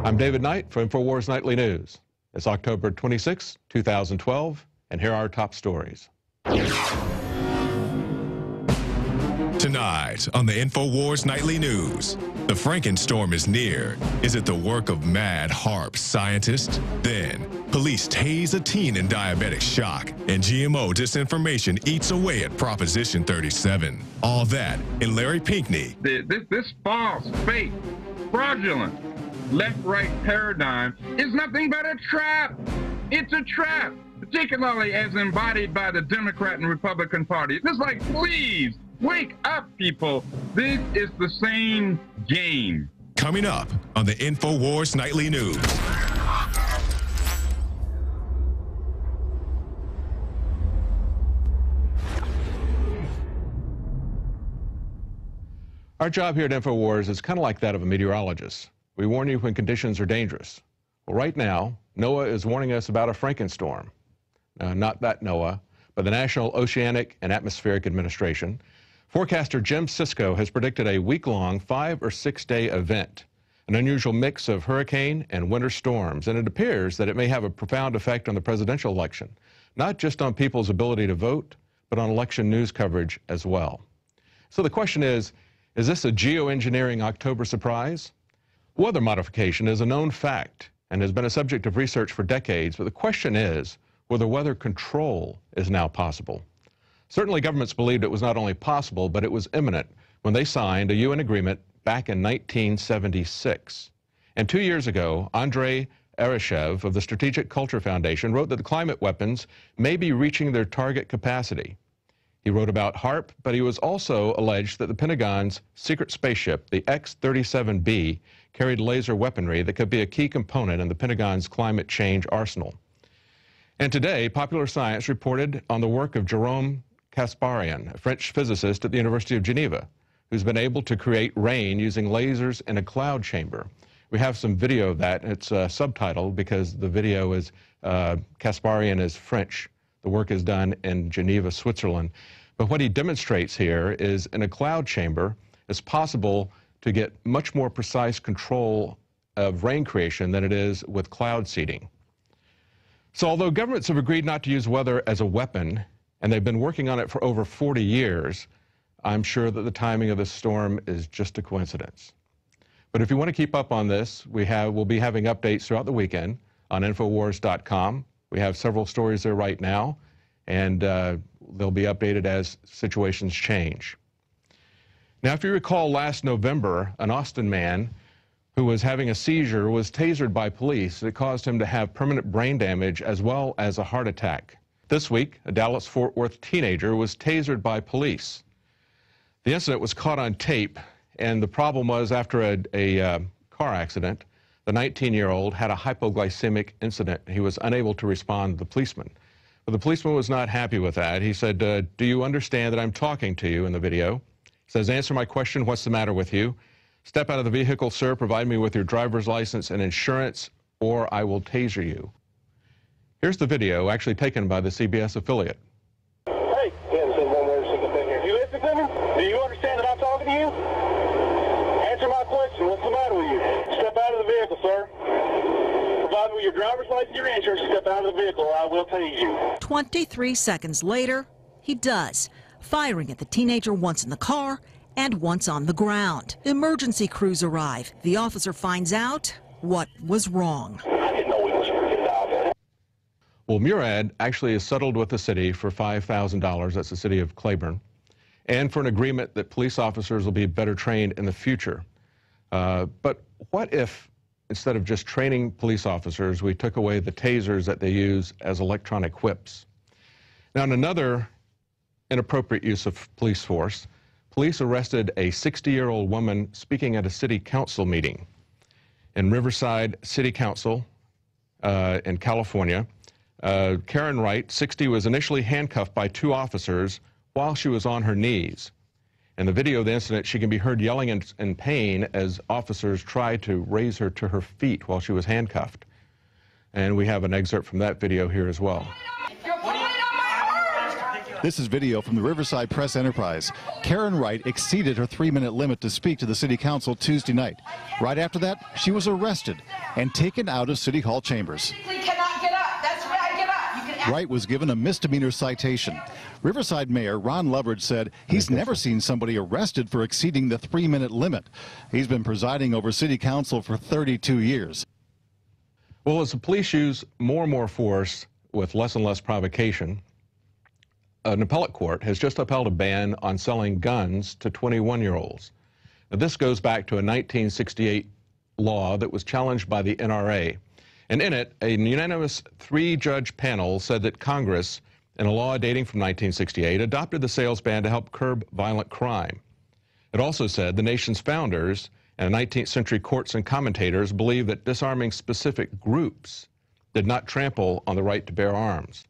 I'm David Knight for Infowars Nightly News. It's October 26, 2012, and here are our top stories. Tonight on the Infowars Nightly News, the Frankenstorm is near. Is it the work of mad HAARP scientists? Then, police tase a teen in diabetic shock, and GMO disinformation eats away at Proposition 37. All that in Larry Pinkney. This false, fake, fraudulent, left-right paradigm is nothing but a trap. It's a trap, particularly as embodied by the Democrat and Republican parties. It's like, please, wake up, people. This is the same game. Coming up on the Infowars Nightly News. Our job here at Infowars is kind of like that of a meteorologist. We warn you when conditions are dangerous. Well, right now, NOAA is warning us about a Frankenstorm. Not that NOAA, but the National Oceanic and Atmospheric Administration. Forecaster Jim Sisko has predicted a week-long 5- or 6-day event, an unusual mix of hurricane and winter storms, and it appears that it may have a profound effect on the presidential election, not just on people's ability to vote, but on election news coverage as well. So the question is this a geoengineering October surprise? Weather modification is a known fact and has been a subject of research for decades, but the question is whether weather control is now possible. Certainly governments believed it was not only possible, but it was imminent when they signed a UN agreement back in 1976. And 2 years ago, Andrei Arishev of the Strategic Culture Foundation wrote that the climate weapons may be reaching their target capacity. He wrote about HAARP, but he was also alleged that the Pentagon's secret spaceship, the X-37B, carried laser weaponry that could be a key component in the Pentagon's climate change arsenal. And today, Popular Science reported on the work of Jérôme Kasparian, a French physicist at the University of Geneva, who's been able to create rain using lasers in a cloud chamber. We have some video of that. It's subtitled because the video is, Kasparian is French. The work is done in Geneva, Switzerland. But what he demonstrates here is in a cloud chamber, it's possible to get much more precise control of rain creation than it is with cloud seeding. So although governments have agreed not to use weather as a weapon, and they've been working on it for over 40 years, I'm sure that the timing of this storm is just a coincidence. But if you want to keep up on this, we'll be having updates throughout the weekend on Infowars.com. We have several stories there right now, and they'll be updated as situations change. Now, if you recall last November, an Austin man who was having a seizure was tasered by police. It caused him to have permanent brain damage as well as a heart attack. This week, a Dallas-Fort Worth teenager was tasered by police. The incident was caught on tape, and the problem was after a car accident, the 19-year-old had a hypoglycemic incident. He was unable to respond to the policeman. But the policeman was not happy with that. He said, do you understand that I'm talking to you in the video? He says, answer my question, what's the matter with you? Step out of the vehicle, sir, provide me with your driver's license and insurance, or I will taser you. Here's the video actually taken by the CBS affiliate. Hey, you listen to me? Do you understand that I'm talking to you? Answer my question, what's the matter with you? Step out of the vehicle, sir. Provide me with your driver's license and your insurance, step out of the vehicle, or I will tase you. 23 seconds later, he does, firing at the teenager once in the car and once on the ground. Emergency crews arrive. The officer finds out what was wrong. I didn't know he was freaking out there. Well, Murad actually is settled with the city for $5,000. That's the city of Claiborne. And for an agreement that police officers will be better trained in the future. But what if, instead of just training police officers, we took away the tasers that they use as electronic whips? Now, in another inappropriate use of police force, police arrested a 60-year-old woman speaking at a city council meeting in Riverside City Council in California. Karen Wright, 60, was initially handcuffed by 2 officers while she was on her knees. In the video of the incident, she can be heard yelling in pain as officers tried to raise her to her feet while she was handcuffed. And we have an excerpt from that video here as well. You're pulling on my purse! This is video from the Riverside Press Enterprise. Karen Wright exceeded her 3-minute limit to speak to the city council Tuesday night. Right after that, she was arrested and taken out of City Hall chambers. You cannot get up. That's where I get up. You can Wright was given a misdemeanor citation. Riverside Mayor Ron Loveridge said he's never seen somebody arrested for exceeding the 3-minute limit. He's been presiding over city council for 32 years. Well, as the police use more and more force with less and less provocation, an appellate court has just upheld a ban on selling guns to 21-year-olds. Now, this goes back to a 1968 law that was challenged by the NRA. And in it, a unanimous 3-judge panel said that Congress, in a law dating from 1968, adopted the sales ban to help curb violent crime. It also said the nation's founders and 19th century courts and commentators believed that disarming specific groups did not trample on the right to bear arms.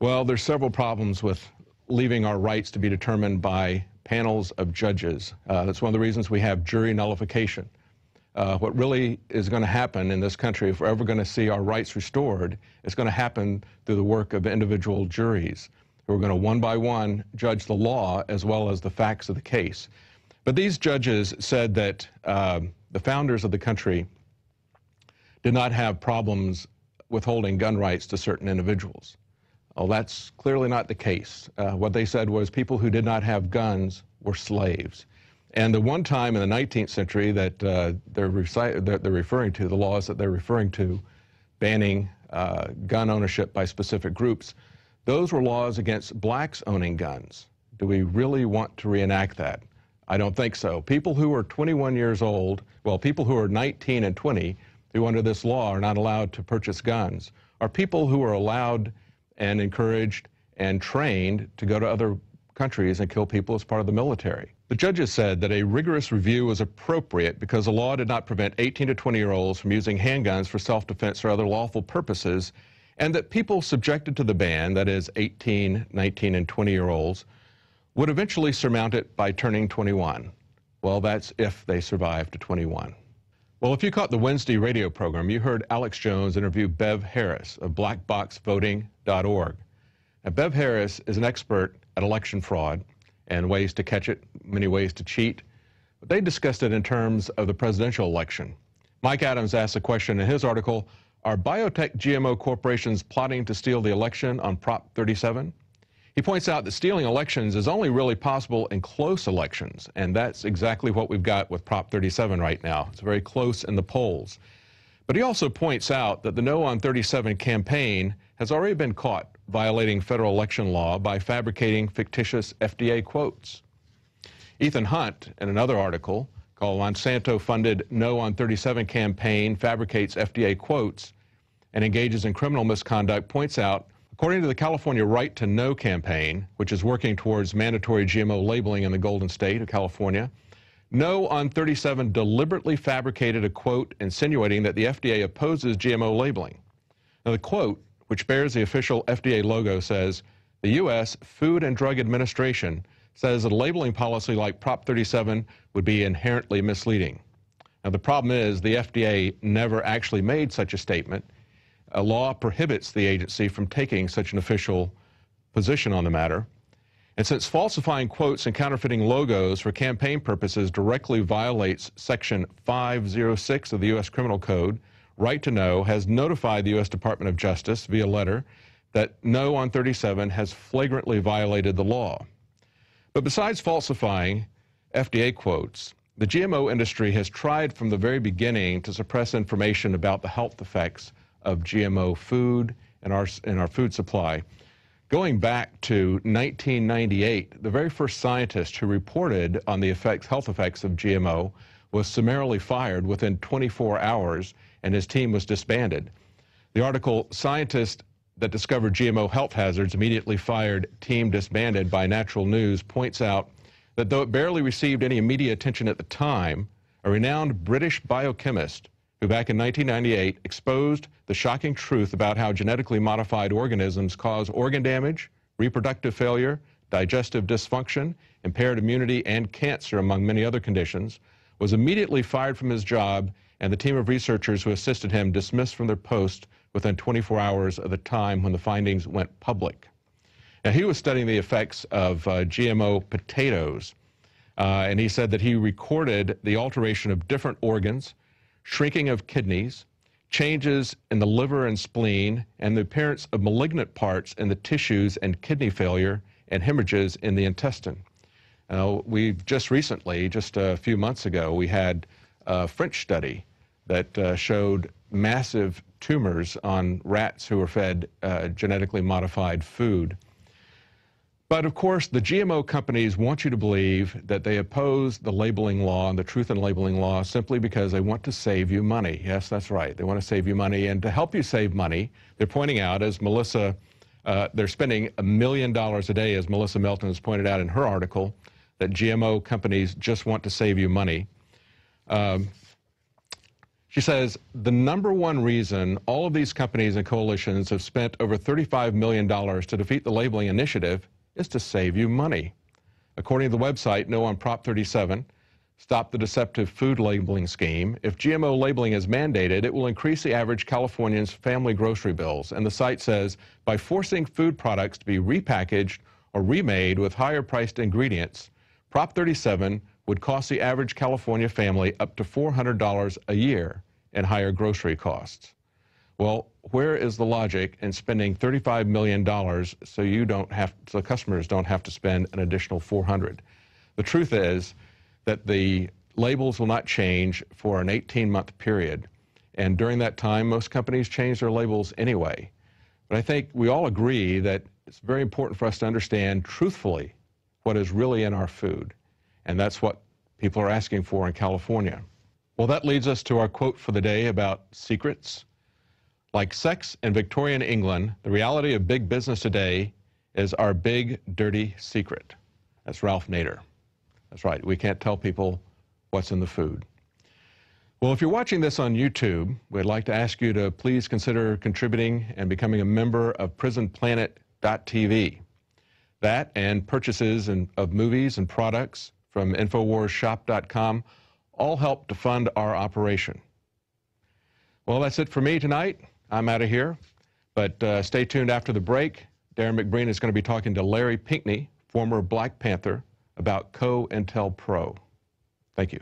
Well, there's several problems with leaving our rights to be determined by panels of judges. That's one of the reasons we have jury nullification. What really is going to happen in this country, if we're ever going to see our rights restored, it's going to happen through the work of individual juries who are going to one by one judge the law as well as the facts of the case. But these judges said that the founders of the country did not have problems withholding gun rights to certain individuals. Well, that's clearly not the case. What they said was people who did not have guns were slaves. And the one time in the 19th century that they're referring to, the laws that they're referring to, banning gun ownership by specific groups, those were laws against blacks owning guns. Do we really want to reenact that? I don't think so. People who are 21 years old, well, people who are 19 and 20, who under this law are not allowed to purchase guns, are people who are allowed and encouraged and trained to go to other countries and kill people as part of the military. The judges said that a rigorous review was appropriate because the law did not prevent 18 to 20-year-olds from using handguns for self-defense or other lawful purposes, and that people subjected to the ban, that is 18, 19, and 20-year-olds, would eventually surmount it by turning 21. Well, that's if they survive to 21. Well, if you caught the Wednesday radio program, you heard Alex Jones interview Bev Harris of blackboxvoting.org. Now, Bev Harris is an expert at election fraud and ways to catch it, many ways to cheat. But they discussed it in terms of the presidential election. Mike Adams asked a question in his article, are biotech GMO corporations plotting to steal the election on Prop 37? He points out that stealing elections is only really possible in close elections, and that's exactly what we've got with Prop 37 right now. It's very close in the polls. But he also points out that the No on 37 campaign has already been caught violating federal election law by fabricating fictitious FDA quotes. Ethan Hunt, in another article called Monsanto-funded No on 37 campaign fabricates FDA quotes and engages in criminal misconduct, points out, according to the California Right to Know campaign, which is working towards mandatory GMO labeling in the Golden State of California, No on 37 deliberately fabricated a quote insinuating that the FDA opposes GMO labeling. Now, the quote, which bears the official FDA logo, says, the U.S. Food and Drug Administration says that a labeling policy like Prop 37 would be inherently misleading. Now, the problem is the FDA never actually made such a statement. A law prohibits the agency from taking such an official position on the matter. And since falsifying quotes and counterfeiting logos for campaign purposes directly violates Section 506 of the U.S. Criminal Code, Right to Know has notified the U.S. Department of Justice via letter that No on 37 has flagrantly violated the law. But besides falsifying FDA quotes, the GMO industry has tried from the very beginning to suppress information about the health effects of GMO food and our food supply. Going back to 1998, the very first scientist who reported on the health effects of GMO was summarily fired within 24 hours, and his team was disbanded. The article, Scientist That Discovered GMO Health Hazards Immediately Fired, Team Disbanded by Natural News, points out that though it barely received any media attention at the time, a renowned British biochemist who back in 1998 exposed the shocking truth about how genetically modified organisms cause organ damage, reproductive failure, digestive dysfunction, impaired immunity, and cancer, among many other conditions, was immediately fired from his job, and the team of researchers who assisted him dismissed from their post within 24 hours of the time when the findings went public. Now, he was studying the effects of GMO potatoes, and he said that he recorded the alteration of different organs, shrinking of kidneys, changes in the liver and spleen, and the appearance of malignant parts in the tissues and kidney failure and hemorrhages in the intestine. We've just recently, just a few months ago, we had a French study that showed massive tumors on rats who were fed genetically modified food. But of course, the GMO companies want you to believe that they oppose the labeling law and the truth in labeling law simply because they want to save you money. Yes, that's right. They want to save you money. And to help you save money, they're pointing out, as Melissa, they're spending $1 million a day, as Melissa Melton has pointed out in her article, that GMO companies just want to save you money. She says the #1 reason all of these companies and coalitions have spent over $35 million to defeat the labeling initiative is to save you money. According to the website, No on Prop 37, Stop the Deceptive Food Labeling Scheme, if GMO labeling is mandated, it will increase the average Californian's family grocery bills. And the site says by forcing food products to be repackaged or remade with higher priced ingredients, Prop 37 would cost the average California family up to $400 a year in higher grocery costs. Well, where is the logic in spending $35 million so customers don't have to spend an additional $400? The truth is that the labels will not change for an 18-month period. And during that time, most companies change their labels anyway. But I think we all agree that it's very important for us to understand truthfully what is really in our food. And that's what people are asking for in California. Well, that leads us to our quote for the day about secrets. Like sex in Victorian England, the reality of big business today is our big, dirty secret. That's Ralph Nader. That's right, we can't tell people what's in the food. Well, if you're watching this on YouTube, we'd like to ask you to please consider contributing and becoming a member of PrisonPlanet.tv. That and purchases of movies and products from InfoWarsShop.com all help to fund our operation. Well, that's it for me tonight. I'm out of here, but stay tuned after the break. Darrin Mcbreen is going to be talking to Larry Pinkney, former Black Panther, about COINTELPRO. Thank you.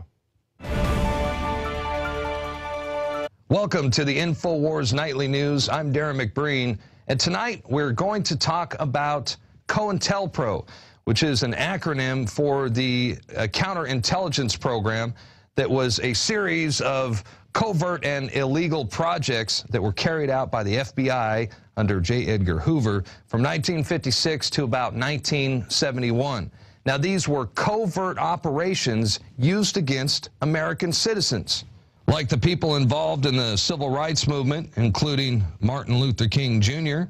Welcome to the Infowars Nightly News. I'm Darrin Mcbreen, and tonight we're going to talk about COINTELPRO, which is an acronym for the counterintelligence program that was a series of covert and illegal projects that were carried out by the FBI under J Edgar Hoover from 1956 to about 1971. Now, these were covert operations used against American citizens, like the people involved in the civil rights movement, including Martin Luther King Jr.,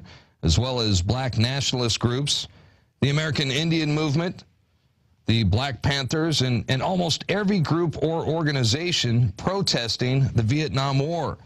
as well as black nationalist groups, the American Indian movement, the Black Panthers, and almost every group or organization protesting the Vietnam War.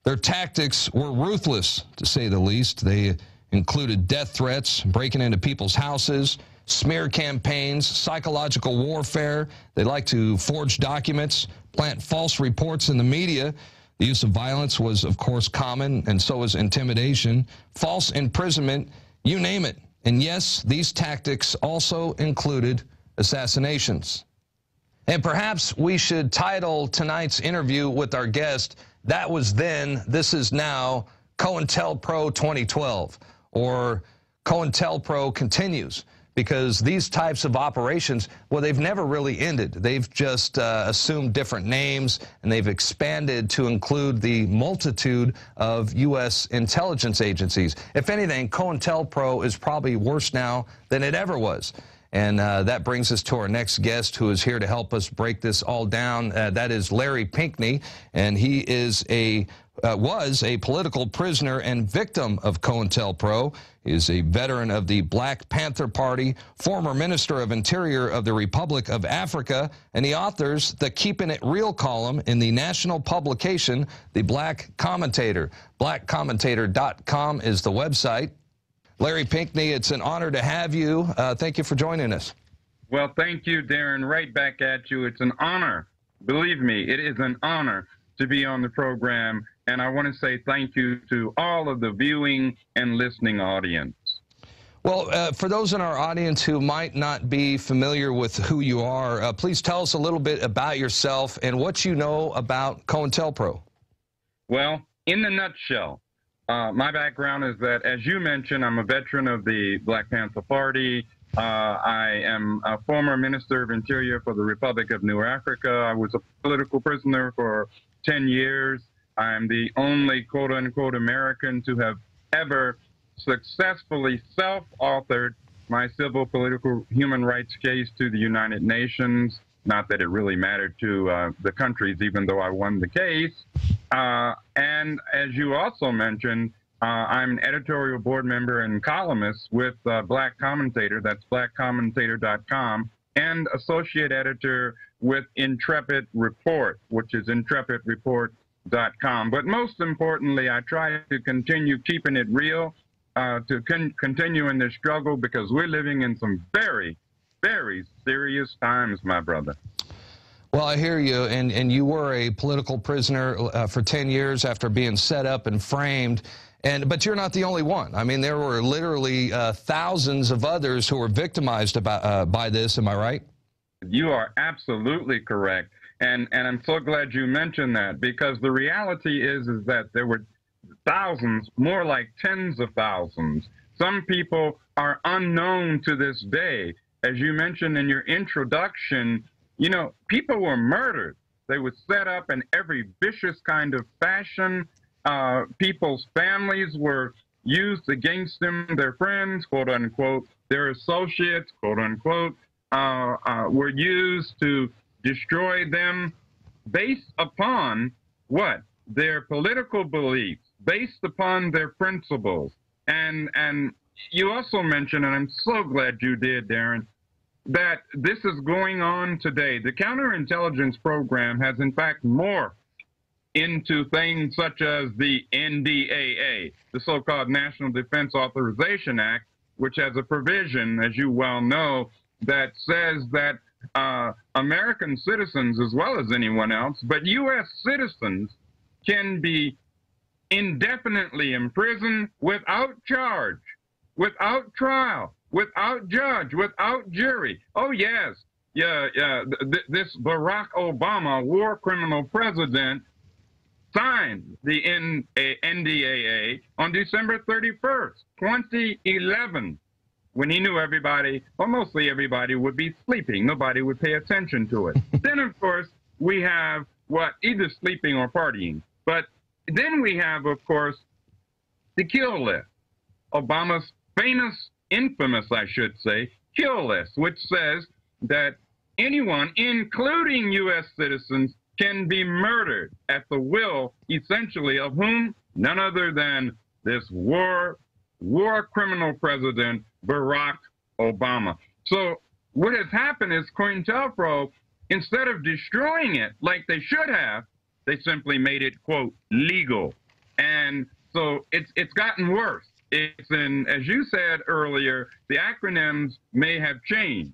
Their tactics were ruthless, to say the least. They included death threats, breaking into people's houses, smear campaigns, psychological warfare. They like to forge documents, plant false reports in the media. The use of violence was, of course, common, and so was intimidation, false imprisonment, you name it. And yes, these tactics also included assassinations. And perhaps we should title tonight's interview with our guest, That Was Then, This Is Now, COINTELPRO 2012, or COINTELPRO Continues, because these types of operations, well, they've never really ended. They've just assumed different names, and they've expanded to include the multitude of U.S. intelligence agencies. If anything, COINTELPRO is probably worse now than it ever was. And that brings us to our next guest, who is here to help us break this all down. That is Larry Pinkney, and he is was a political prisoner and victim of COINTELPRO. He is a veteran of the Black Panther Party, former Minister of Interior of the Republic of Africa, and he authors the Keeping It Real column in the national publication, The Black Commentator. BlackCommentator.com is the website. Larry Pinkney, it's an honor to have you. Thank you for joining us. Well, thank you, Darrin. Right back at you. It's an honor. Believe me, it is an honor to be on the program. And I want to say thank you to all of the viewing and listening audience. Well, for those in our audience who might not be familiar with who you are, please tell us a little bit about yourself and what you know about COINTELPRO. Well, in a nutshell, my background is that, as you mentioned, I'm a veteran of the Black Panther Party. I am a former Minister of Interior for the Republic of New Africa. I was a political prisoner for 10 years. I'm the only quote-unquote American to have ever successfully self-authored my civil, political, human rights case to the United Nations. Not that it really mattered to the countries, even though I won the case. And as you also mentioned, I'm an editorial board member and columnist with Black Commentator, that's blackcommentator.com, and associate editor with Intrepid Report, which is intrepidreport.com. But most importantly, I try to continue keeping it real, to continue in this struggle, because we're living in some very, very serious times, my brother. Well, I hear you, and you were a political prisoner for 10 years after being set up and framed, but you're not the only one. I mean, there were literally thousands of others who were victimized by this, am I right? You are absolutely correct, and I'm so glad you mentioned that, because the reality is that there were thousands, more like tens of thousands. Some people are unknown to this day. As you mentioned in your introduction, you know, people were murdered. They were set up in every vicious kind of fashion. People's families were used against them. Their friends, quote unquote, their associates, quote unquote, were used to destroy them based upon what? Their political beliefs, based upon their principles. And you also mentioned, and I'm so glad you did, Darrin, that this is going on today. The counterintelligence program has in fact morphed into things such as the NDAA, the so-called National Defense Authorization Act, which has a provision, as you well know, that says that American citizens, as well as anyone else, but U.S. citizens can be indefinitely imprisoned without charge, without trial, without judge, without jury. Oh, yes. This Barack Obama, war criminal president, signed the NDAA on December 31st, 2011, when he knew everybody, or mostly everybody, would be sleeping. Nobody would pay attention to it. Then, of course, we have either sleeping or partying. But then we have, of course, the kill list, Obama's famous, infamous, I should say, kill list, which says that anyone, including U.S. citizens, can be murdered at the will, essentially, of whom? None other than this war criminal president, Barack Obama. So what has happened is COINTELPRO, instead of destroying it like they should have, they simply made it, quote, legal. And so it's gotten worse. It's in, as you said earlier, the acronyms may have changed,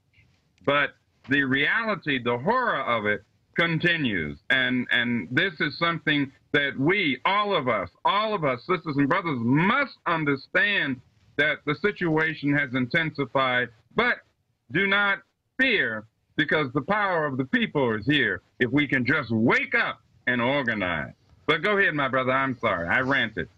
but the reality, the horror of it, continues. And this is something that we, all of us, sisters and brothers, must understand, that the situation has intensified, but do not fear, because the power of the people is here if we can just wake up and organize. But go ahead, my brother. I'm sorry. I ranted.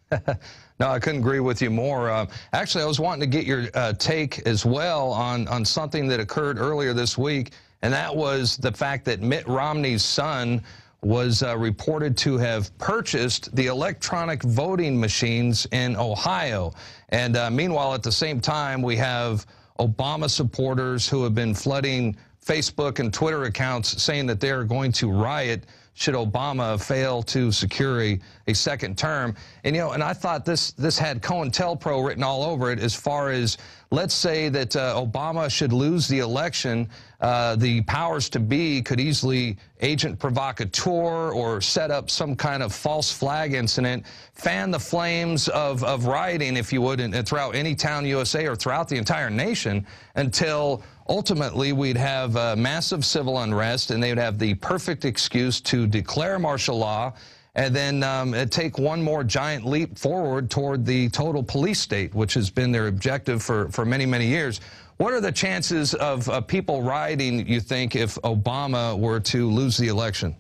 No, I couldn't agree with you more. Actually, I was wanting to get your take as well on something that occurred earlier this week, and that was the fact that Mitt Romney's son was reported to have purchased the electronic voting machines in Ohio. And meanwhile, at the same time, we have Obama supporters who have been flooding Facebook and Twitter accounts saying that they're going to riot should Obama fail to secure a second term. And, you know, and I thought this had COINTELPRO written all over it, as far as, let's say that Obama should lose the election, the powers to be could easily agent provocateur or set up some kind of false flag incident, fan the flames of rioting, if you would, and throughout any town USA or throughout the entire nation, until ultimately we'd have massive civil unrest, and they would have the perfect excuse to declare martial law and then take one more giant leap forward toward the total police state, which has been their objective for many, many years. What are the chances of people rioting, you think, if Obama were to lose the election?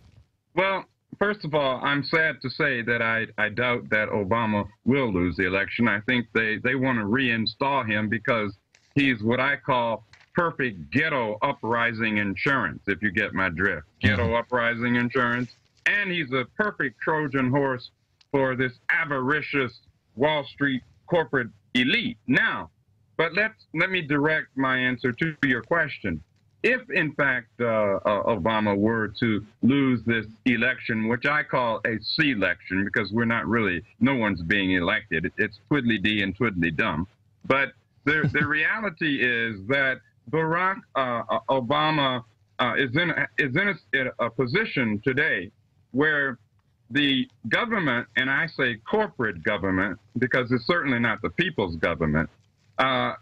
Well, first of all, I'm sad to say that I doubt that Obama will lose the election. I think they want to reinstall him because he's what I call perfect ghetto uprising insurance, if you get my drift. Ghetto uprising insurance. And he's a perfect Trojan horse for this avaricious Wall Street corporate elite. Now, but let me direct my answer to your question. If, in fact, Obama were to lose this election, which I call a C-election, because we're not really, no one's being elected. It's twiddly-dee and twiddly-dum. But the reality is that Barack Obama is in a position today where the government, and I say corporate government, because it's certainly not the people's government,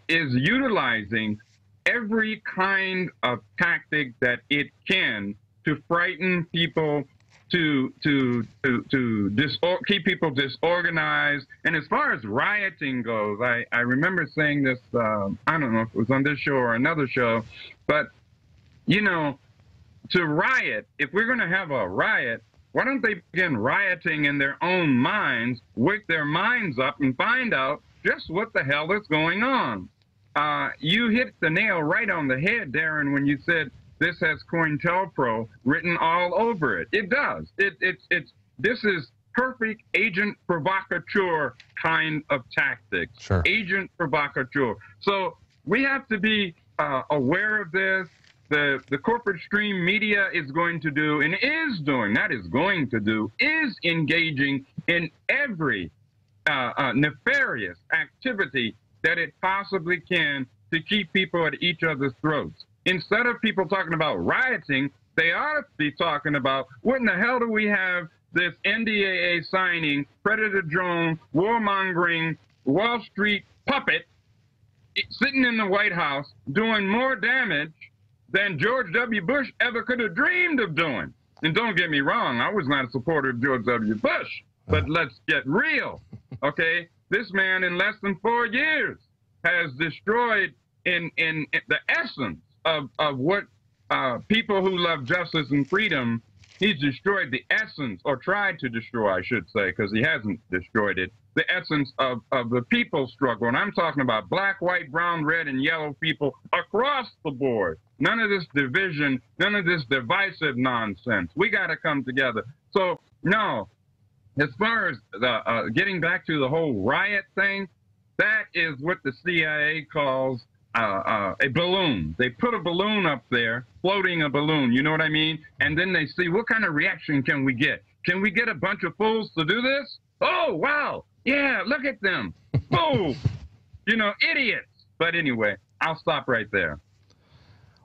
is utilizing every kind of tactic that it can to frighten people, to keep people disorganized. And as far as rioting goes, I remember saying this, I don't know if it was on this show or another show, but, you know, to riot, if we're going to have a riot, why don't they begin rioting in their own minds, wake their minds up and find out just what the hell is going on? You hit the nail right on the head, Darrin, when you said this has COINTELPRO written all over it. It does. This is perfect agent provocateur kind of tactics. Sure. Agent provocateur. So we have to be aware of this. The corporate stream media is going to do, and is doing, not is going to do, is engaging in every nefarious activity that it possibly can to keep people at each other's throats. Instead of people talking about rioting, they ought to be talking about what in the hell do we have this NDAA signing, predator drone, warmongering, Wall Street puppet sitting in the White House doing more damage than George W. Bush ever could have dreamed of doing. And don't get me wrong, I was not a supporter of George W. Bush, but let's get real, okay? This man in less than 4 years has destroyed in the essence of what people who love justice and freedom, he's destroyed the essence, or tried to destroy, I should say, because he hasn't destroyed it, the essence of the people's struggle. And I'm talking about black, white, brown, red, and yellow people across the board. None of this division, none of this divisive nonsense. We got to come together. So, no, as far as getting back to the whole riot thing, that is what the CIA calls a balloon. They put a balloon up there, floating a balloon, you know what I mean? And then they see, what kind of reaction can we get? Can we get a bunch of fools to do this? Oh, wow. Yeah, look at them. Boom. You know, idiots. But anyway, I'll stop right there.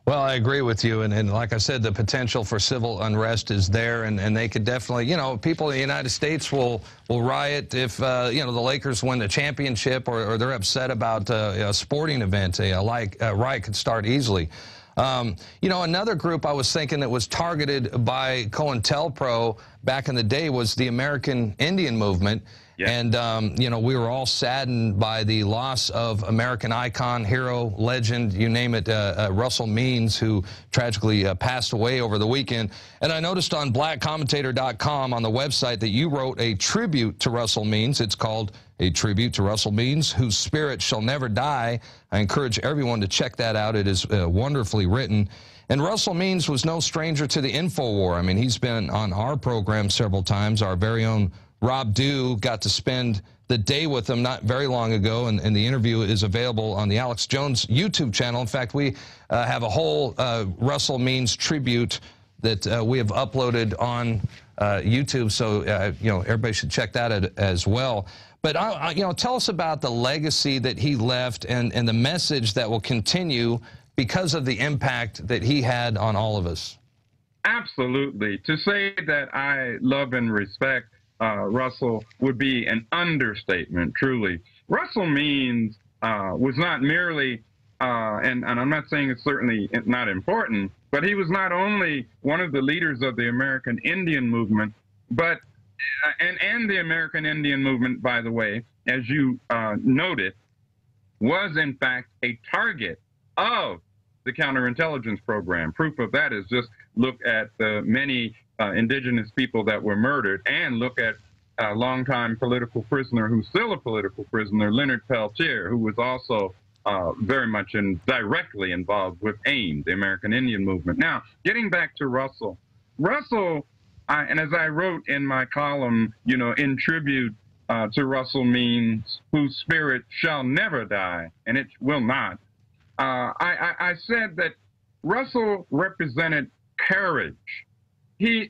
Well, I agree with you, and like I said, the potential for civil unrest is there, and they could definitely, you know, people in the United States will riot if, you know, the Lakers win the championship, or they're upset about a sporting event. A riot could start easily. You know, another group I was thinking that was targeted by COINTELPRO back in the day was the American Indian movement. Yeah. And, you know, we were all saddened by the loss of American icon, hero, legend, you name it, Russell Means, who tragically passed away over the weekend. And I noticed on blackcommentator.com on the website that you wrote a tribute to Russell Means. It's called A Tribute to Russell Means, Whose Spirit Shall Never Die. I encourage everyone to check that out. It is wonderfully written. And Russell Means was no stranger to the Infowar. I mean, he's been on our program several times. Our very own Rob Dew got to spend the day with him not very long ago, and the interview is available on the Alex Jones YouTube channel. In fact, we have a whole Russell Means tribute that we have uploaded on YouTube, so you know, everybody should check that out as well. But you know, tell us about the legacy that he left and the message that will continue because of the impact that he had on all of us. Absolutely. To say that I love and respect Russell would be an understatement, truly. Russell Means was not merely, and I'm not saying it's certainly not important, but he was not only one of the leaders of the American Indian movement, but and the American Indian movement, by the way, as you noted, was in fact a target of the counterintelligence program. Proof of that is just look at the many indigenous people that were murdered, and look at a longtime political prisoner who's still a political prisoner, Leonard Peltier, who was also very much directly involved with AIM, the American Indian movement. Now, getting back to Russell. Russell, and as I wrote in my column, you know, in tribute to Russell Means, whose spirit shall never die, and it will not, I said that Russell represented courage. You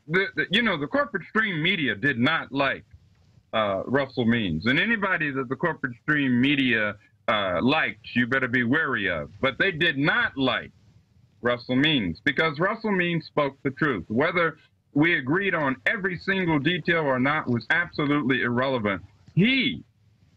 know, the corporate stream media did not like Russell Means, and anybody that the corporate stream media liked, you better be wary of. But they did not like Russell Means, because Russell Means spoke the truth. Whether we agreed on every single detail or not was absolutely irrelevant. He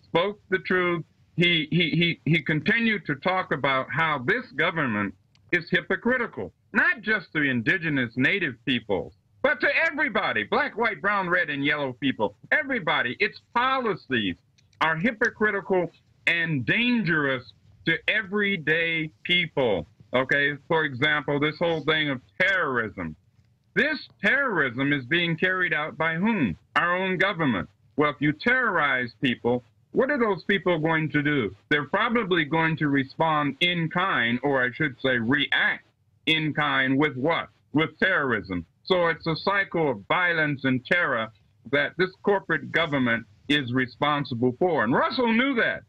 spoke the truth. He continued to talk about how this government is hypocritical, not just to indigenous native peoples, but to everybody, black, white, brown, red, and yellow people, everybody. Its policies are hypocritical and dangerous to everyday people, okay? For example, this whole thing of terrorism. This terrorism is being carried out by whom? Our own government. Well, if you terrorize people, what are those people going to do? They're probably going to respond in kind, or I should say react in kind with what? With terrorism. So it's a cycle of violence and terror that this corporate government is responsible for. And Russell knew that.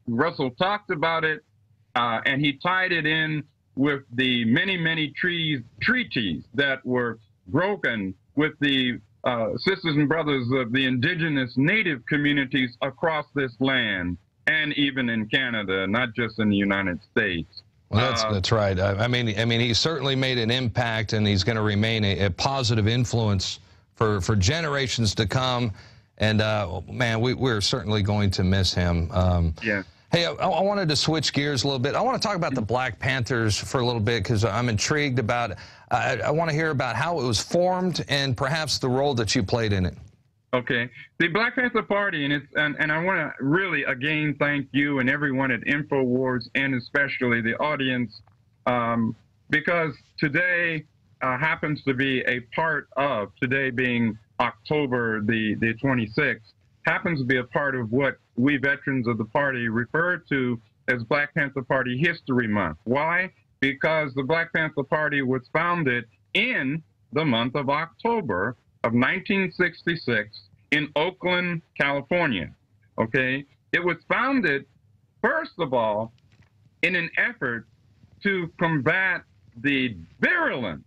Russell talked about it, and he tied it in with the many, many treaties that were broken with the sisters and brothers of the indigenous native communities across this land, and even in Canada, not just in the United States. Well, that's right. I mean, he certainly made an impact, and he's going to remain a positive influence for generations to come. And man, we're certainly going to miss him. Yeah. Hey, I wanted to switch gears a little bit. I want to talk about the Black Panthers for a little bit, because I'm intrigued about it. I want to hear about how it was formed and perhaps the role that you played in it. Okay. The Black Panther Party, and I want to really again thank you and everyone at Infowars, and especially the audience, because today happens to be a part of, today being October the 26th, happens to be a part of what we veterans of the party refer to as Black Panther Party History Month. Why? Because the Black Panther Party was founded in the month of October of 1966 in Oakland, California. Okay? It was founded, first of all, in an effort to combat the virulent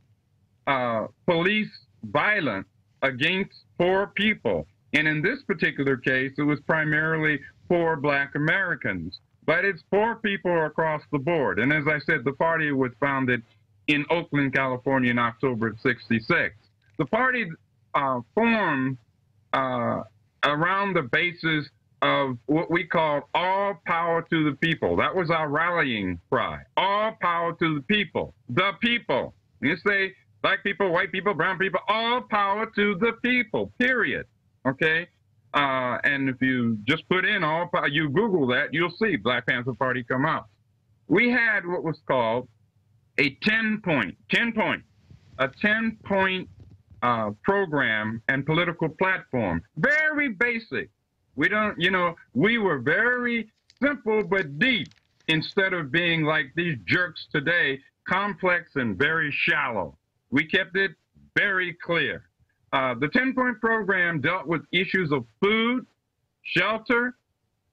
police violence against poor people. And in this particular case, it was primarily poor Black Americans, but it's poor people across the board. And as I said, the party was founded in Oakland, California in October of '66. The party formed around the basis of what we call all power to the people. That was our rallying cry. All power to the people. The people. You say black people, white people, brown people, all power to the people, period. Okay? And if you just put in all power, you Google that, you'll see Black Panther Party come out. We had what was called a 10-point program and political platform. Very basic. We don't, you know, we were very simple but deep, instead of being like these jerks today, complex and very shallow. We kept it very clear. The 10-point program dealt with issues of food, shelter,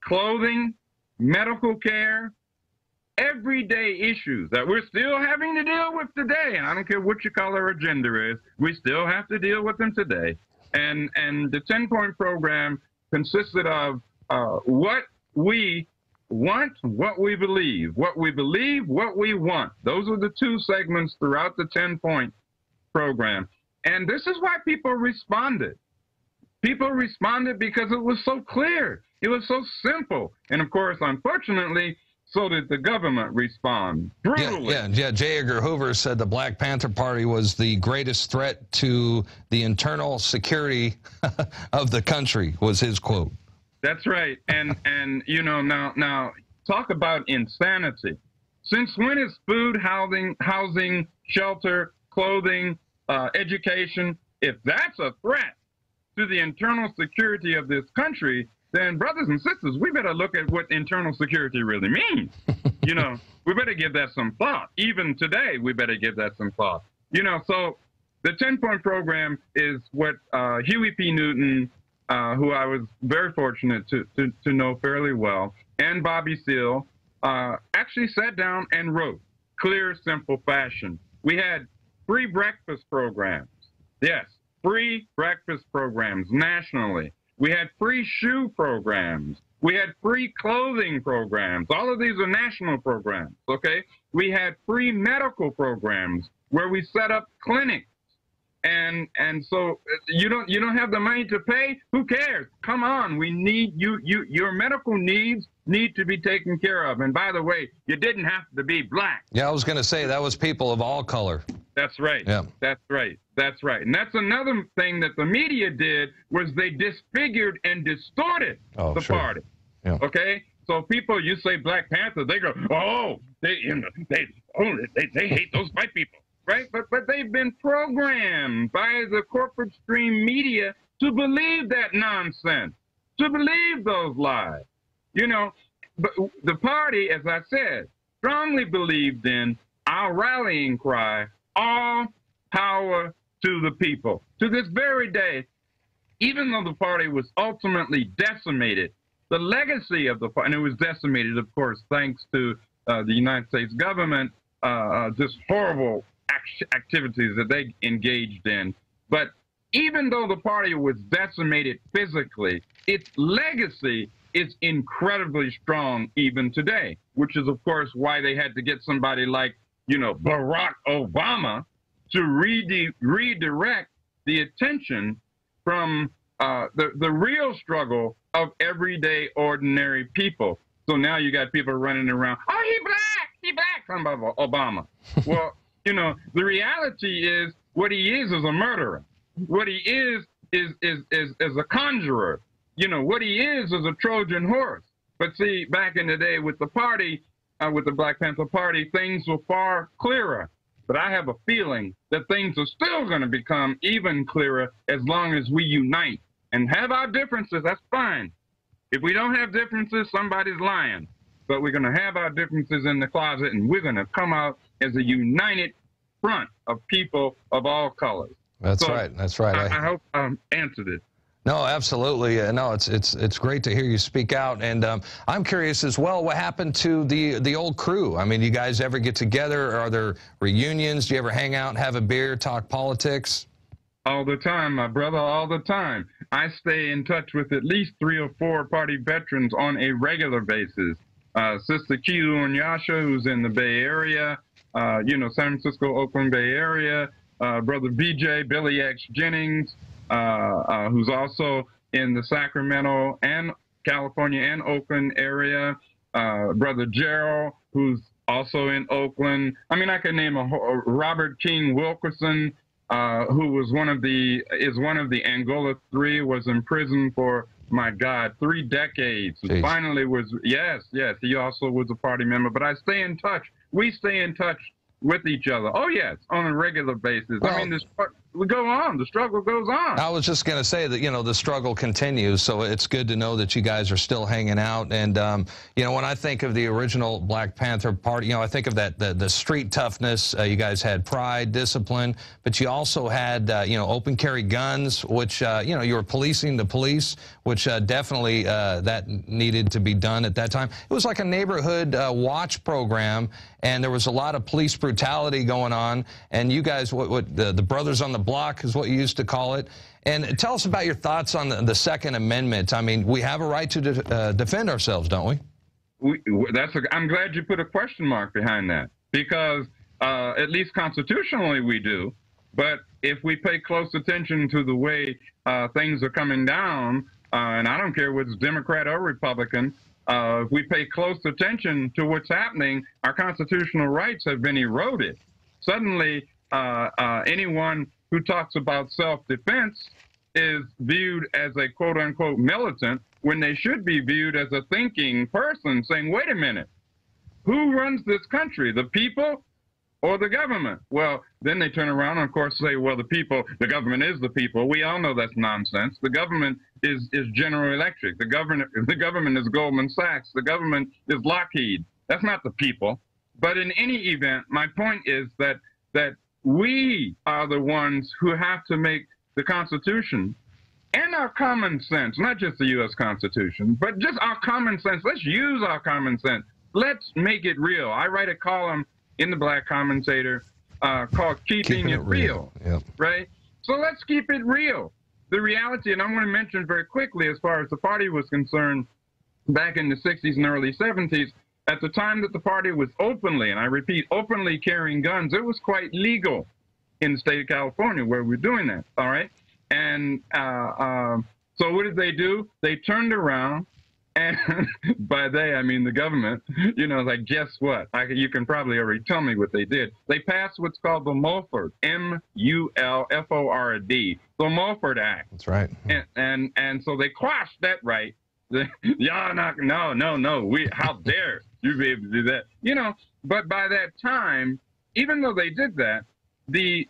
clothing, medical care, everyday issues that we're still having to deal with today. And I don't care what your color or gender is, we still have to deal with them today. And the 10-point program consisted of what we want, what we believe, what we want. Those are the two segments throughout the 10-point program. And this is why people responded. People responded because it was so clear. It was so simple. And of course, unfortunately, so did the government respond brutally. Yeah. J Edgar Hoover said the Black Panther Party was the greatest threat to the internal security of the country, was his quote. That's right. And you know, now talk about insanity. Since when is food, housing, shelter, clothing, education, if that's a threat to the internal security of this country, then brothers and sisters, we better look at what internal security really means. You know, we better give that some thought. Even today, we better give that some thought. You know, so the 10-point program is what Huey P. Newton, who I was very fortunate to know fairly well, and Bobby Seale actually sat down and wrote, clear, simple fashion. We had free breakfast programs. Yes, free breakfast programs nationally. We had free shoe programs. We had free clothing programs. All of these are national programs, okay? We had free medical programs where we set up clinics. And so you don't have the money to pay? Who cares? Come on, we need your medical needs need to be taken care of. And by the way, you didn't have to be black. Yeah, I was going to say that was people of all color. That's right. Yeah. That's right. That's right. And that's another thing that the media did, was they disfigured and distorted the party. Yeah. Okay? So people, you say Black Panther, they go, oh, they hate those white people. Right? But they've been programmed by the corporate stream media to believe that nonsense, to believe those lies. You know, but the party, as I said, strongly believed in our rallying cry, all power to the people. To this very day, even though the party was ultimately decimated, the legacy of the party, and it was decimated, of course, thanks to the United States government, just horrible activities that they engaged in. But even though the party was decimated physically, its legacy is incredibly strong even today, which is, of course, why they had to get somebody like, you know, Barack Obama to redirect the attention from the real struggle of everyday, ordinary people. So now you got people running around, oh, he black, talking about Obama. Well, you know, the reality is what he is a murderer. What he is a conjurer. You know, what he is a Trojan horse. But see, back in the day with the party, with the Black Panther Party, things were far clearer. But I have a feeling that things are still going to become even clearer as long as we unite and have our differences. That's fine. If we don't have differences, somebody's lying. But we're going to have our differences in the closet, and we're going to come out as a united front of people of all colors. That's right. That's right. I hope I answered it. No, absolutely. No, it's great to hear you speak out, and I'm curious as well. What happened to the old crew? I mean, you guys ever get together? Are there reunions? Do you ever hang out and have a beer, talk politics? All the time, my brother. All the time. I stay in touch with at least 3 or 4 party veterans on a regular basis. Sister Kilu Onyasha, who's in the Bay Area, you know, San Francisco, Oakland Bay Area. Brother BJ, Billy X Jennings, who's also in the Sacramento and California and Oakland area. Brother Gerald, who's also in Oakland. I mean, I could name Robert King Wilkerson, who was one of the Angola 3, was in prison for, my God, 3 decades. Jeez. Finally was, yes, he also was a party member. But I stay in touch. We stay in touch with each other. Oh, yes, on a regular basis. Well, I mean, we go on. The struggle goes on. I was just going to say that, you know, the struggle continues, so it's good to know that you guys are still hanging out. And, you know, when I think of the original Black Panther Party, you know, I think of that, the street toughness. You guys had pride, discipline, but you also had, you know, open carry guns, which, you know, you were policing the police, which definitely that needed to be done at that time. It was like a neighborhood watch program, and there was a lot of police brutality going on. And you guys, the Brothers on the Block is what you used to call it. And tell us about your thoughts on the Second Amendment. I mean, we have a right to defend ourselves, don't we? I'm glad you put a question mark behind that, because at least constitutionally we do. But if we pay close attention to the way things are coming down, and I don't care whether it's Democrat or Republican, If we pay close attention to what's happening, our constitutional rights have been eroded. Suddenly, anyone who talks about self-defense is viewed as a quote-unquote militant when they should be viewed as a thinking person saying, wait a minute, who runs this country, the people or the government? Well, then they turn around and, of course, say, well, the government is the people. We all know that's nonsense. The government is General Electric. The government is Goldman Sachs. The government is Lockheed. That's not the people. But in any event, my point is that we are the ones who have to make the Constitution and our common sense, not just the U.S. Constitution, but just our common sense. Let's use our common sense. Let's make it real. I write a column in the Black Commentator called Keeping It Real, yep. Right? So let's keep it real. The reality, and I want to mention very quickly as far as the party was concerned, back in the 60s and early 70s, at the time that the party was openly, and I repeat, openly carrying guns, it was quite legal in the state of California where we're doing that, all right? And so what did they do? They turned around, and by they, I mean the government, you know, like, guess what? You can probably already tell me what they did. They passed what's called the Mulford, M-U-L-F-O-R-D, the Mulford Act. That's right. And so they quashed that right. Y'all not, no, how dare you be able to do that? You know, but by that time, even though they did that, we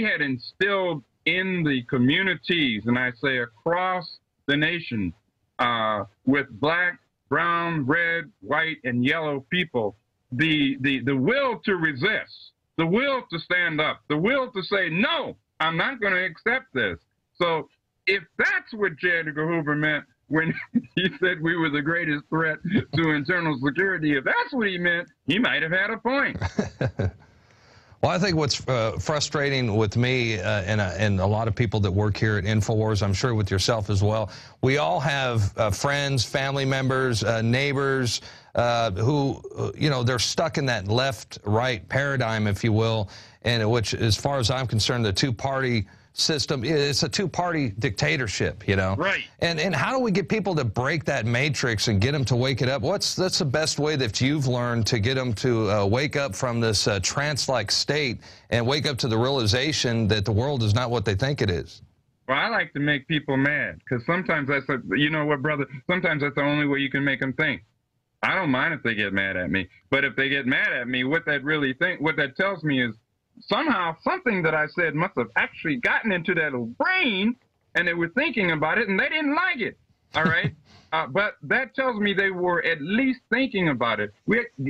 had instilled in the communities, and I say across the nation, with black, brown, red, white, and yellow people, the will to resist, the will to stand up, the will to say, no, I'm not going to accept this. So if that's what J Edgar Hoover meant when he said we were the greatest threat to internal security, if that's what he meant, he might have had a point. Well, I think what's frustrating with me and a lot of people that work here at Infowars, I'm sure with yourself as well, we all have friends, family members, neighbors who, you know, they're stuck in that left-right paradigm, if you will, and which, as far as I'm concerned, the two-party system, it's a two-party dictatorship, you know. Right. And how do we get people to break that matrix and get them to wake it up? That's the best way that you've learned to get them to wake up from this trance-like state and wake up to the realization that the world is not what they think it is? Well, I like to make people mad, because sometimes that's, you know what, brother, sometimes that's the only way you can make them think. I don't mind if they get mad at me, but if they get mad at me, what that tells me is somehow something that I said must have actually gotten into that little brain, and they were thinking about it, and they didn't like it, all right? But that tells me they were at least thinking about it.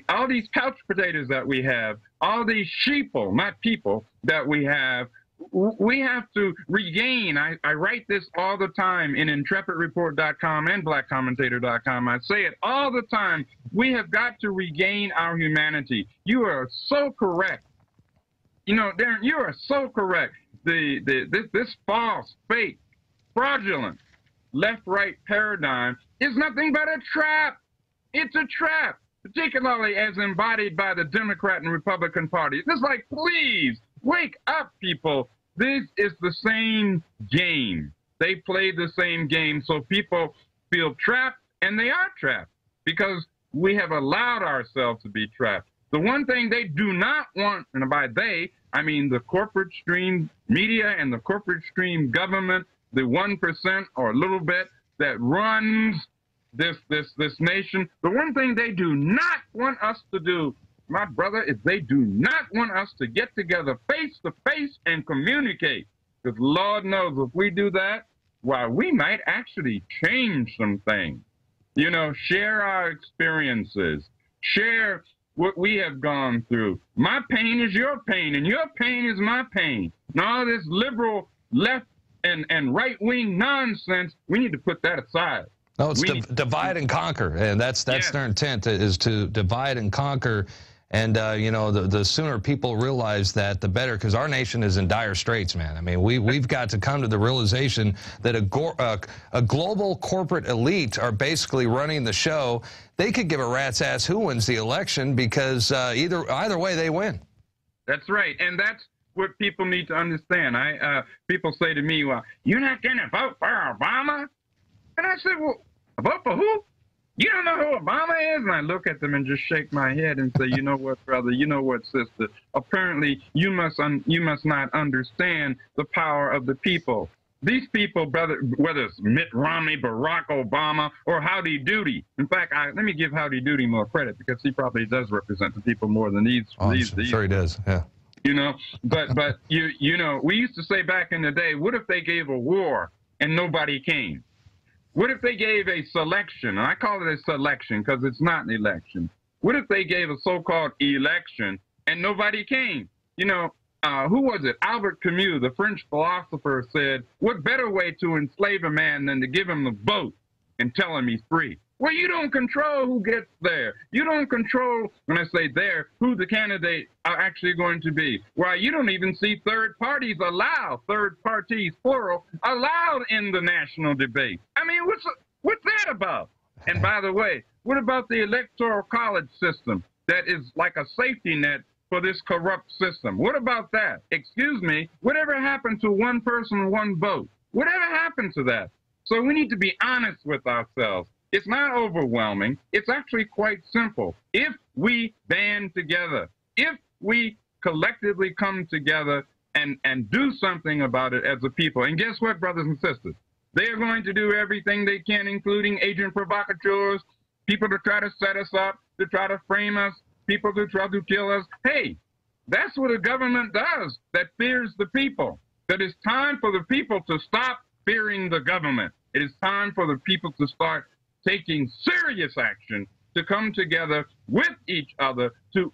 All these couch potatoes that we have, all these sheeple, not people, that we have to regain. I write this all the time in intrepidreport.com and blackcommentator.com. I say it all the time. We have got to regain our humanity. You are so correct. You know, Darrin, you are so correct. This false, fake, fraudulent left-right paradigm is nothing but a trap. It's a trap, particularly as embodied by the Democrat and Republican parties. It's like, please, wake up, people. This is the same game. They play the same game, so people feel trapped, and they are trapped because we have allowed ourselves to be trapped. The one thing they do not want, and by they, I mean the corporate stream media and the corporate stream government, the 1% or a little bit that runs this nation, the one thing they do not want us to do, my brother, is they do not want us to get together face to face and communicate. Because Lord knows if we do that, why, we might actually change some things. You know, share our experiences, share what we have gone through. My pain is your pain, and your pain is my pain. And all this liberal left and right-wing nonsense, we need to put that aside. No, it's divide and conquer, and that's their intent, is to divide and conquer. And, you know, the sooner people realize that, the better, because our nation is in dire straits, man. I mean, we've got to come to the realization that a global corporate elite are basically running the show. They could give a rat's ass who wins the election, because either way they win. That's right, and that's what people need to understand. People say to me, well, you're not going to vote for Obama? And I said, well, vote for who? You don't know who Obama is? And I look at them and just shake my head and say, you know what, brother, you know what, sister, apparently you must not understand the power of the people. These people, brother, whether it's Mitt Romney, Barack Obama, or Howdy Doody. In fact, let me give Howdy Doody more credit because he probably does represent the people more than these. Sure he does, yeah. You know, but you know, we used to say back in the day, what if they gave a war and nobody came? What if they gave a selection? And I call it a selection because it's not an election. What if they gave a so-called election and nobody came? You know, who was it? Albert Camus, the French philosopher, said, what better way to enslave a man than to give him the vote and tell him he's free? Well, you don't control who gets there. You don't control, when I say there, who the candidates are actually going to be. Well, you don't even see third parties allowed, third parties, plural, allowed in the national debate. I mean, what's that about? And by the way, what about the electoral college system that is like a safety net for this corrupt system? What about that? Excuse me, whatever happened to one person, one vote? Whatever happened to that? So we need to be honest with ourselves. It's not overwhelming. It's actually quite simple. If we band together, if we collectively come together and do something about it as a people, and guess what, brothers and sisters? They are going to do everything they can, including agent provocateurs, people to try to set us up, to try to frame us, people to try to kill us. Hey, that's what a government does that fears the people. That it's time for the people to stop fearing the government. It is time for the people to start taking serious action to come together with each other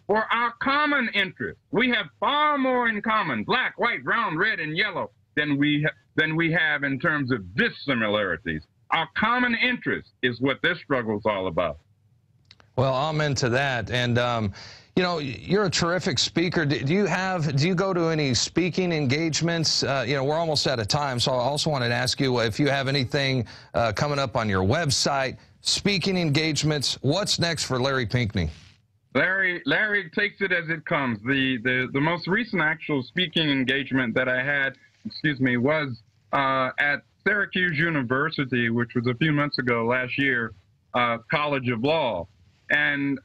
for our common interest. We have far more in common, black, white, brown, red, and yellow, than we have in terms of dissimilarities. Our common interest is what this struggle is all about. Well, amen to that. And you know, you're a terrific speaker. Do you go to any speaking engagements? You know, we're almost out of time, so I also wanted to ask you if you have anything coming up on your website, speaking engagements. What's next for Larry Pinkney? Larry takes it as it comes. The most recent actual speaking engagement that I had, was at Syracuse University, which was a few months ago last year, College of Law. And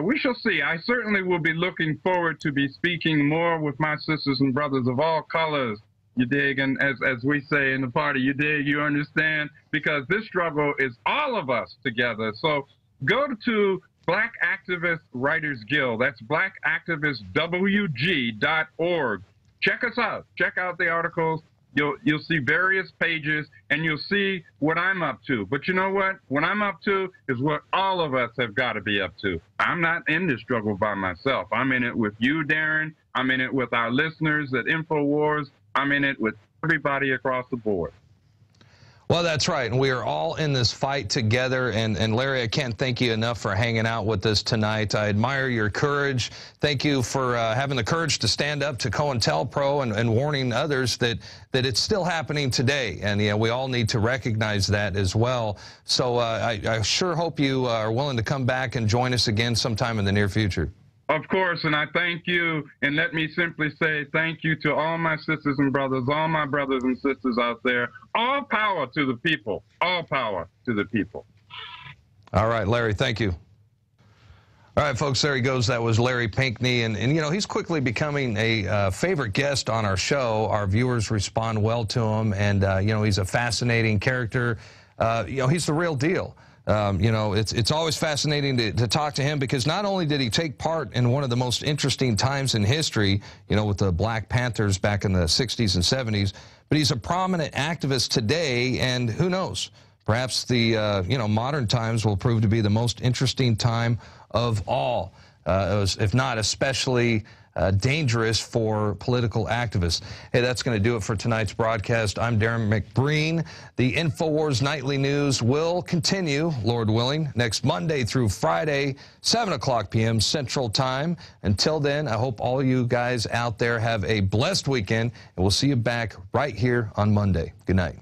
we shall see. I certainly will be looking forward to be speaking more with my sisters and brothers of all colors, you dig, and as we say in the party, you dig, you understand, because this struggle is all of us together. So go to Black Activist Writers Guild. That's blackactivistwg.org. Check us out. Check out the articles. You'll see various pages, and you'll see what I'm up to. But you know what? What I'm up to is what all of us have got to be up to. I'm not in this struggle by myself. I'm in it with you, Darrin. I'm in it with our listeners at Infowars. I'm in it with everybody across the board. Well, that's right, and we are all in this fight together, and Larry, I can't thank you enough for hanging out with us tonight. I admire your courage. Thank you for having the courage to stand up to COINTELPRO and warning others that it's still happening today, and you know, we all need to recognize that as well. So I sure hope you are willing to come back and join us again sometime in the near future. Of course, and I thank you, and let me simply say thank you to all my sisters and brothers, all my brothers and sisters out there. All power to the people. All power to the people. All right, Larry, thank you. All right, folks, there he goes. That was Larry Pinkney, and you know, he's quickly becoming a favorite guest on our show. Our viewers respond well to him, and you know, he's a fascinating character. You know, he's the real deal. You know, it's always fascinating to talk to him, because not only did he take part in one of the most interesting times in history, you know, with the Black Panthers back in the 60s and 70s, but he's a prominent activist today, and who knows, perhaps the, you know, modern times will prove to be the most interesting time of all, if not especially dangerous for political activists. Hey, that's going to do it for tonight's broadcast. I'm Darrin Mcbreen. The Infowars Nightly News will continue, Lord willing, next Monday through Friday, 7 o'clock p.m. Central Time. Until then, I hope all you guys out there have a blessed weekend, and we'll see you back right here on Monday. Good night.